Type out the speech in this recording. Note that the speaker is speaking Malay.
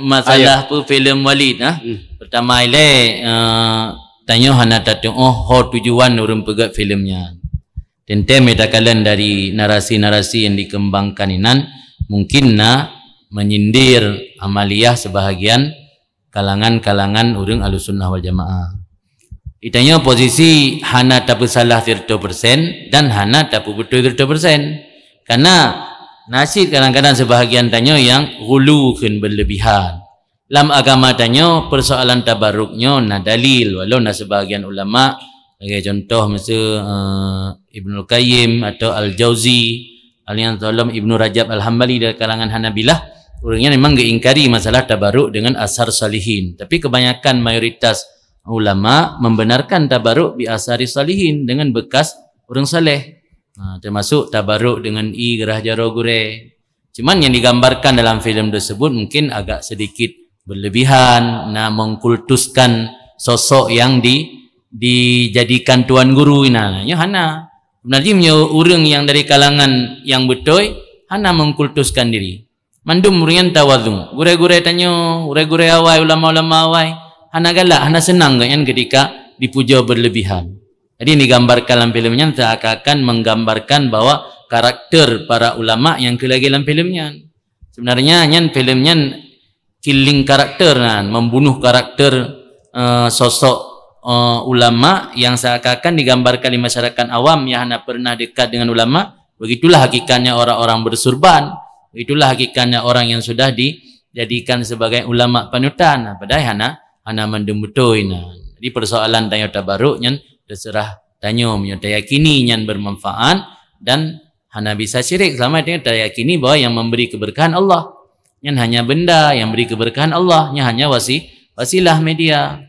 masalah pu filem Walid pertama ile tanya hana tatung tujuan urang pegat filmnya. Tente metakalan dari narasi-narasi yang dikembangkan inan mungkin menyindir amaliyah sebahagian kalangan-kalangan urang Ahlussunnah wal Jamaah. Itanya posisi hana tapu salah 100% dan hana tapu betul 100%. Karena nasib kadang-kadang sebahagian tanya yang ghulukan berlebihan. Dalam agama tanya persoalan tabarruknya dalil walau sebahagian ulama sebagai contoh misal Ibnul Qayyim atau Al-Jauzi, Al-Yazzalam Ibnu Rajab Al-Hambali dari kalangan Hanabilah, orangnya memang ingkari masalah tabarruk dengan asar salihin. Tapi kebanyakan mayoritas ulama membenarkan tabarruk bi asari salihin dengan bekas orang saleh. Termasuk tabarruk dengan gerah jaro gure. Cuman yang digambarkan dalam filem tersebut mungkin agak sedikit berlebihan, mengkultuskan sosok yang dijadikan tuan guru inanya hana. Sebenarnya orang yang dari kalangan yang betul hana mengkultuskan diri. Mandum murian tawadhu. Gure-gure tanya, gure-gure awai ulama-ulama awai hana galak, hana senang kan ketika dipuja berlebihan. Jadi ini digambarkan dalam filmnya seakan-akan menggambarkan bahwa karakter para ulama yang kelagi dalam filmnya. Sebenarnya nyan filmnya killing karakter, membunuh karakter sosok ulama yang seakan-akan digambarkan di masyarakat awam yang hanya pernah dekat dengan ulama. Begitulah hakikatnya orang-orang bersurban, begitulah hakikatnya orang yang sudah dijadikan sebagai ulama panutan. Padahal hana mendemutoi. Jadi persoalan tanya tabarruknya terserah tanya meyakini yang bermanfaat dan hana bisa syirik selama dia yakini bahwa yang memberi keberkahan Allah, yang hanya benda yang beri keberkahan Allah, yang hanya wasilah media.